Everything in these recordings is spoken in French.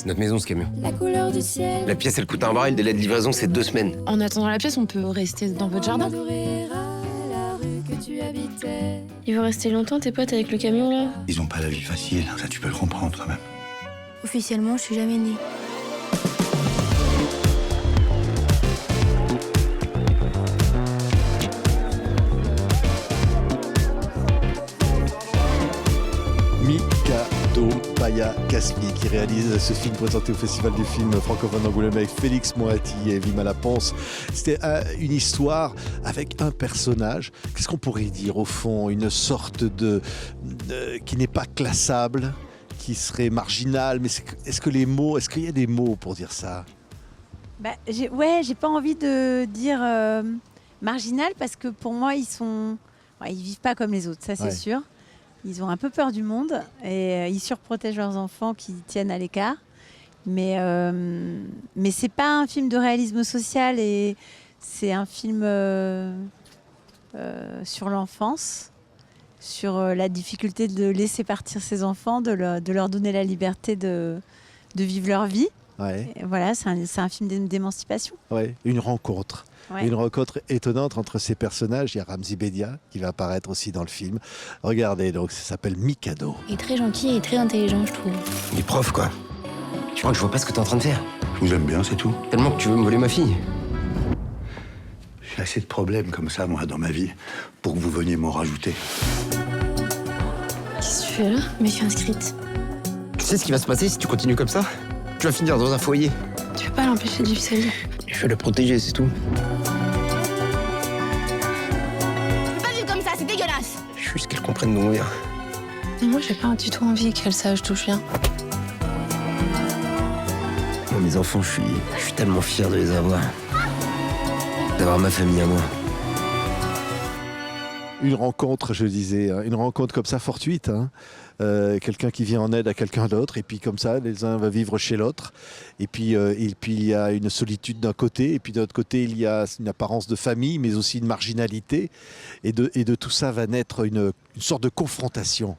C'est notre maison, ce camion. La couleur du ciel. La pièce, elle coûte un bras, et le délai de livraison, c'est 2 semaines. En attendant la pièce, on peut rester dans votre jardin. La rue que tu habitais. Ils vont rester longtemps, tes potes, avec le camion, là? Ils ont pas la vie facile, ça tu peux le comprendre quand même. Officiellement, je suis jamais née. Mikado Baya Kasmi qui réalise ce film présenté au Festival du film francophone d'Angoulême avec Félix Moati et Vima Laponce. C'était une histoire avec un personnage, qu'est-ce qu'on pourrait dire au fond, une sorte de qui n'est pas classable, qui serait marginal, mais est-ce qu'il y a des mots pour dire ça? J'ai pas envie de dire marginal parce que pour moi ils vivent pas comme les autres, ça c'est sûr. Ils ont un peu peur du monde et ils surprotègent leurs enfants qui tiennent à l'écart. Mais c'est pas un film de réalisme social et c'est un film sur l'enfance, sur la difficulté de laisser partir ses enfants, de leur donner la liberté de vivre leur vie. Ouais. Et voilà, c'est un film d'émancipation. Ouais, une rencontre. Ouais. Une rencontre étonnante entre ces personnages. Il y a Ramzy Bedia qui va apparaître aussi dans le film. Regardez, donc ça s'appelle Mikado. Il est très gentil et très intelligent, je trouve. Il est prof, quoi. Tu crois que je vois pas ce que t'es en train de faire? Je vous aime bien, c'est tout. Tellement que tu veux me voler ma fille. J'ai assez de problèmes comme ça, moi, dans ma vie, pour que vous veniez m'en rajouter. Qu'est-ce que tu fais là? Je me suis inscrite. Tu sais ce qui va se passer si tu continues comme ça? Tu vas finir dans un foyer. Tu peux pas l'empêcher de vivre sa vie. Je vais le protéger, c'est tout. Pas vu comme ça, c'est dégueulasse. Juste qu'elle comprenne d'où on vient. Mais moi, j'ai pas du tout envie qu'elle sache d'où je viens. Moi, mes enfants, je suis tellement fier de les avoir. D'avoir ma famille à moi. Une rencontre, je disais, une rencontre comme ça fortuite. Quelqu'un qui vient en aide à quelqu'un d'autre, et puis comme ça, les uns vont vivre chez l'autre. Et puis il y a une solitude d'un côté, et puis de l'autre côté, il y a une apparence de famille, mais aussi une marginalité. Et de tout ça va naître une sorte de confrontation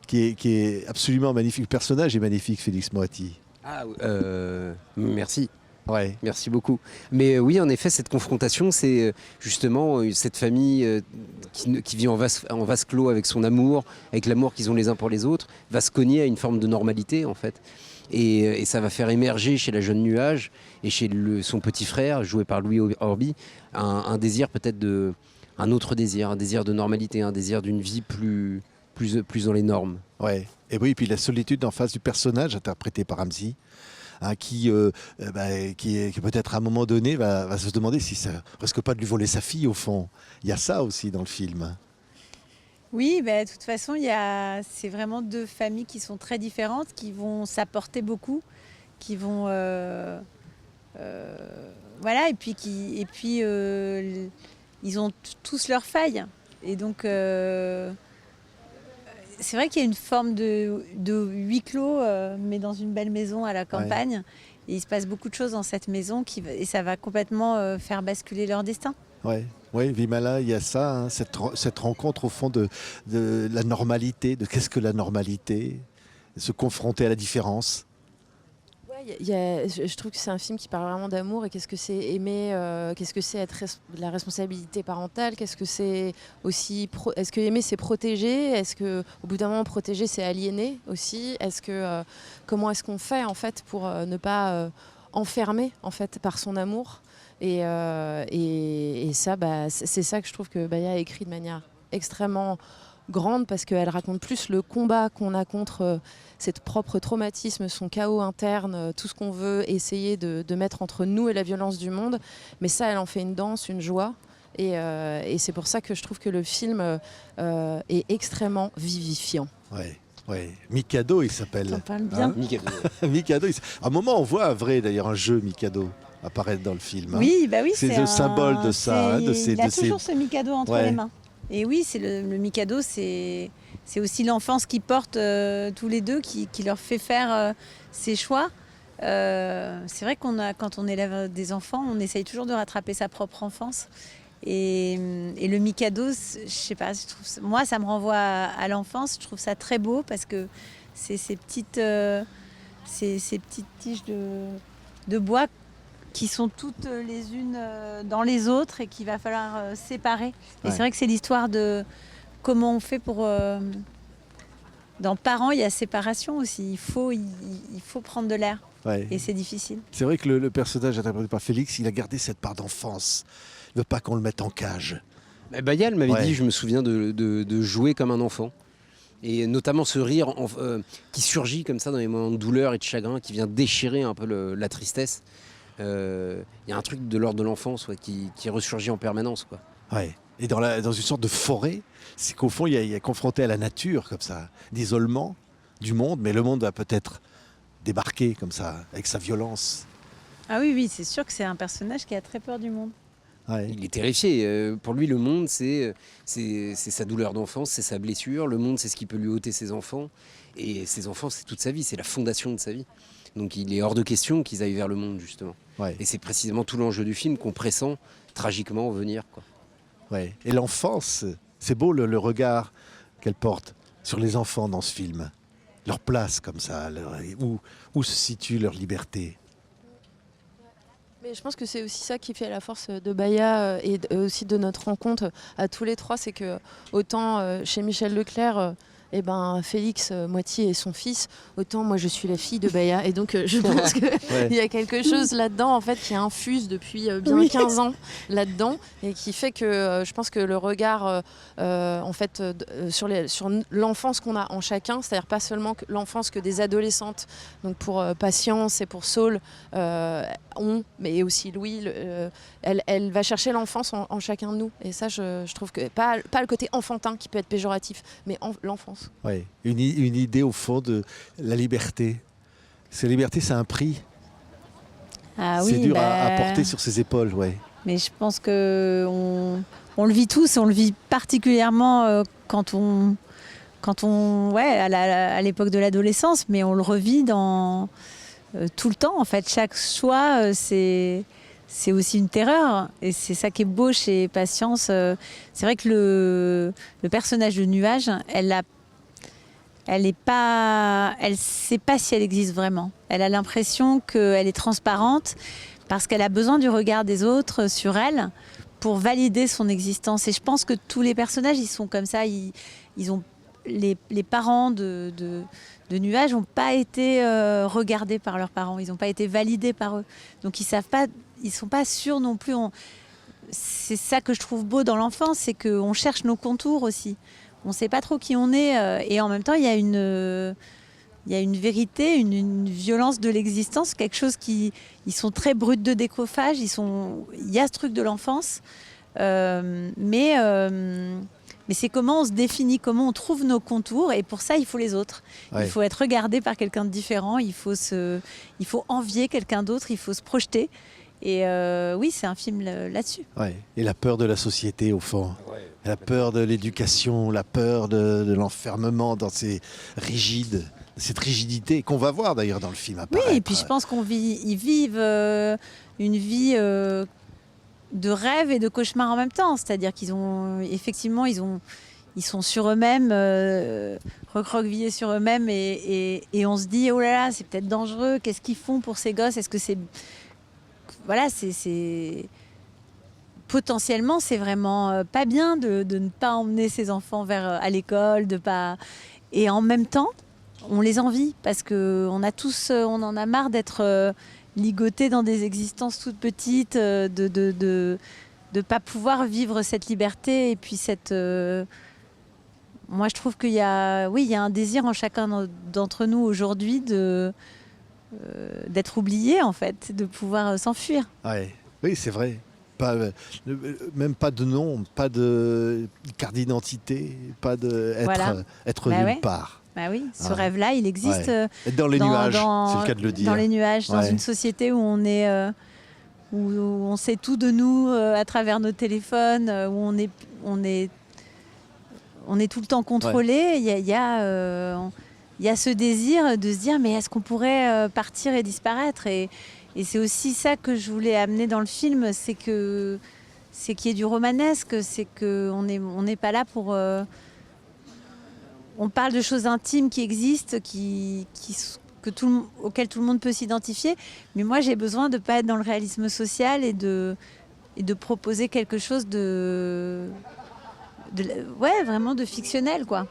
qui est absolument magnifique. Le personnage est magnifique, Félix Moati. Merci. Ouais. Merci beaucoup. Mais oui, en effet, cette confrontation, c'est justement cette famille qui vit en vase clos avec son amour, avec l'amour qu'ils ont les uns pour les autres, va se cogner à une forme de normalité, en fait. Et ça va faire émerger chez la jeune Nuage et chez son petit frère, joué par Louis Orby, un désir peut-être un autre désir, un désir de normalité, un désir d'une vie plus dans les normes. Ouais. Et oui, puis la solitude en face du personnage interprété par Ramzy. Qui peut-être à un moment donné va se demander si ça risque pas de lui voler sa fille au fond. Il y a ça aussi dans le film. Oui, de toute façon, c'est vraiment deux familles qui sont très différentes, qui vont s'apporter beaucoup, qui vont voilà, et puis ils ont tous leurs failles. Et donc c'est vrai qu'il y a une forme de huis clos, mais dans une belle maison à la campagne. Ouais. Et il se passe beaucoup de choses dans cette maison et ça va complètement faire basculer leur destin. Oui, Vimala, il y a ça, cette rencontre au fond de la normalité, de qu'est-ce que la normalité, se confronter à la différence. Je trouve que c'est un film qui parle vraiment d'amour et qu'est-ce que c'est aimer, qu'est-ce que c'est être la responsabilité parentale, qu'est-ce que c'est aussi est-ce que aimer c'est protéger, est-ce que au bout d'un moment protéger c'est aliéner aussi, est-ce que comment est-ce qu'on fait en fait pour ne pas enfermer en fait par son amour et ça c'est ça que je trouve que Baya a écrit de manière extrêmement grande parce qu'elle raconte plus le combat qu'on a contre cette propre traumatisme, son chaos interne, tout ce qu'on veut essayer de mettre entre nous et la violence du monde. Mais ça, elle en fait une danse, une joie. Et c'est pour ça que je trouve que le film est extrêmement vivifiant. Ouais. Mikado, il s'appelle. T'en parles bien. Mikado. À un moment, on voit d'ailleurs un jeu Mikado apparaître dans le film. Oui, oui. C'est le symbole de ça. Il a toujours ce Mikado entre les mains. Et oui, c'est le Mikado, c'est aussi l'enfance qu'ils portent tous les deux, qui leur fait faire ses choix. C'est vrai quand on élève des enfants, on essaye toujours de rattraper sa propre enfance. Et le Mikado, je sais pas, moi ça me renvoie à l'enfance. Je trouve ça très beau parce que c'est ces petites ces petites tiges de bois qui sont toutes les unes dans les autres et qu'il va falloir séparer. Et c'est vrai que c'est l'histoire de comment on fait pour... dans Parents, il y a séparation aussi. Il faut prendre de l'air. Ouais. Et c'est difficile. C'est vrai que le personnage interprété par Félix, il a gardé cette part d'enfance. Il ne veut pas qu'on le mette en cage. Bayal m'avait dit, je me souviens, de jouer comme un enfant. Et notamment ce rire qui surgit comme ça dans les moments de douleur et de chagrin, qui vient déchirer un peu la tristesse. Il y a un truc de l'ordre de l'enfance qui ressurgit en permanence, quoi. Ouais. Et dans une sorte de forêt, c'est qu'au fond, il est confronté à la nature, comme ça, d'isolement du monde, mais le monde va peut-être débarquer comme ça, avec sa violence. Ah oui, c'est sûr que c'est un personnage qui a très peur du monde. Ouais. Il est terrifié. Pour lui, le monde, c'est sa douleur d'enfance, c'est sa blessure. Le monde, c'est ce qui peut lui ôter ses enfants. Et ses enfants, c'est toute sa vie, c'est la fondation de sa vie. Donc il est hors de question qu'ils aillent vers le monde, justement. Ouais. Et c'est précisément tout l'enjeu du film qu'on pressent tragiquement venir, quoi. Ouais. Et l'enfance, c'est beau le regard qu'elle porte sur les enfants dans ce film. Leur place comme ça, où se situe leur liberté. Mais je pense que c'est aussi ça qui fait la force de Baya et aussi de notre rencontre à tous les trois, c'est que autant chez Michel Leclerc, Félix Moiti est son fils, autant moi je suis la fille de Baya. Et donc je pense qu'il y a quelque chose là-dedans en fait qui infuse depuis bien 15 ans là-dedans et qui fait que je pense que le regard sur l'enfance qu'on a en chacun, c'est-à-dire pas seulement l'enfance que des adolescentes, donc pour Patience et pour Saul ont, mais aussi Louis, elle va chercher l'enfance en chacun de nous. Et ça je trouve que pas le côté enfantin qui peut être péjoratif, mais l'enfance. Ouais. Une idée au fond de la liberté. Cette liberté, c'est un prix. Ah c'est oui, dur à porter sur ses épaules, ouais. Mais je pense que on le vit tous, on le vit particulièrement quand on à l'époque de l'adolescence, mais on le revit dans tout le temps. En fait, chaque choix, c'est aussi une terreur. Et c'est ça qui est beau chez Patience. C'est vrai que le personnage de Nuage, elle sait pas si elle existe vraiment. Elle a l'impression qu'elle est transparente parce qu'elle a besoin du regard des autres sur elle pour valider son existence. Et je pense que tous les personnages, ils sont comme ça. Ils ont les parents de Nuage n'ont pas été regardés par leurs parents. Ils n'ont pas été validés par eux. Donc ils savent pas. Ils sont pas sûrs non plus. C'est ça que je trouve beau dans l'enfance, c'est qu'on cherche nos contours aussi. On ne sait pas trop qui on est, et en même temps, il y a une vérité, une violence de l'existence, quelque chose ils sont très bruts de décoffage. Il y a ce truc de l'enfance, mais c'est comment on se définit, comment on trouve nos contours, et pour ça, il faut les autres. Ouais. Il faut être regardé par quelqu'un de différent, il faut envier quelqu'un d'autre, il faut se projeter. Et oui, c'est un film là-dessus. Ouais. Et la peur de la société, au fond. Ouais. La peur de l'éducation, la peur de l'enfermement dans cette rigidité qu'on va voir d'ailleurs dans le film apparaître. Oui, et puis je pense ils vivent une vie de rêve et de cauchemar en même temps. C'est-à-dire qu'ils ont effectivement, ils sont sur eux-mêmes, recroquevillés sur eux-mêmes, et on se dit, oh là là, c'est peut-être dangereux, qu'est-ce qu'ils font pour ces gosses ? Est-ce que c'est... Voilà, potentiellement, c'est vraiment pas bien de ne pas emmener ses enfants à l'école, et en même temps, on les envie parce qu'on on en a marre d'être ligotés dans des existences toutes petites, de pas pouvoir vivre cette liberté et puis cette. Moi, je trouve qu'il y a un désir en chacun d'entre nous aujourd'hui d'être oublié, en fait, de pouvoir s'enfuir. Ouais. Oui, c'est vrai. Même pas de nom, pas de carte d'identité, pas être nulle part. Bah oui, ce rêve-là, il existe. Ouais. Dans les nuages, c'est le cas de le dire. Dans les nuages, dans une société où on est, où on sait tout de nous à travers nos téléphones, où on est tout le temps contrôlé. Il y a ce désir de se dire, mais est-ce qu'on pourrait partir et disparaître ? Et c'est aussi ça que je voulais amener dans le film, c'est qu'il y ait du romanesque, c'est qu'on n'est pas là pour... on parle de choses intimes qui existent, que auquel tout le monde peut s'identifier. Mais moi, j'ai besoin de ne pas être dans le réalisme social et de proposer quelque chose vraiment de fictionnel, quoi.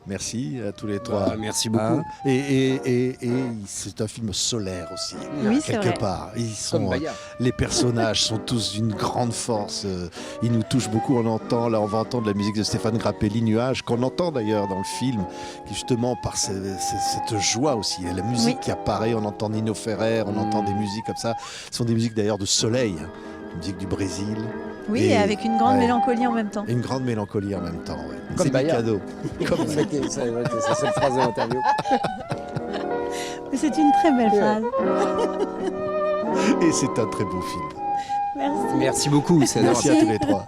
Merci à tous les trois. Merci beaucoup. Et c'est un film solaire aussi, Oui, c'est quelque vrai. part. Comme Bayard. Les personnages sont tous d'une grande force. Ils nous touchent beaucoup. On va entendre la musique de Stéphane Grappelli, Nuages, qu'on entend d'ailleurs dans le film, qui justement par cette joie aussi. La musique qui apparaît, on entend Nino Ferrer, on entend des musiques comme ça. Ce sont des musiques d'ailleurs de soleil, musique du Brésil. Oui, et avec une grande mélancolie en même temps. Et une grande mélancolie en même temps. Ouais. Comme C'est Bayard. cadeau. Comme c'était sa seule phrase de l'interview. Mais c'est une très belle phrase. Et c'est un très beau film. Merci. Merci beaucoup. C'est Merci à tous les trois.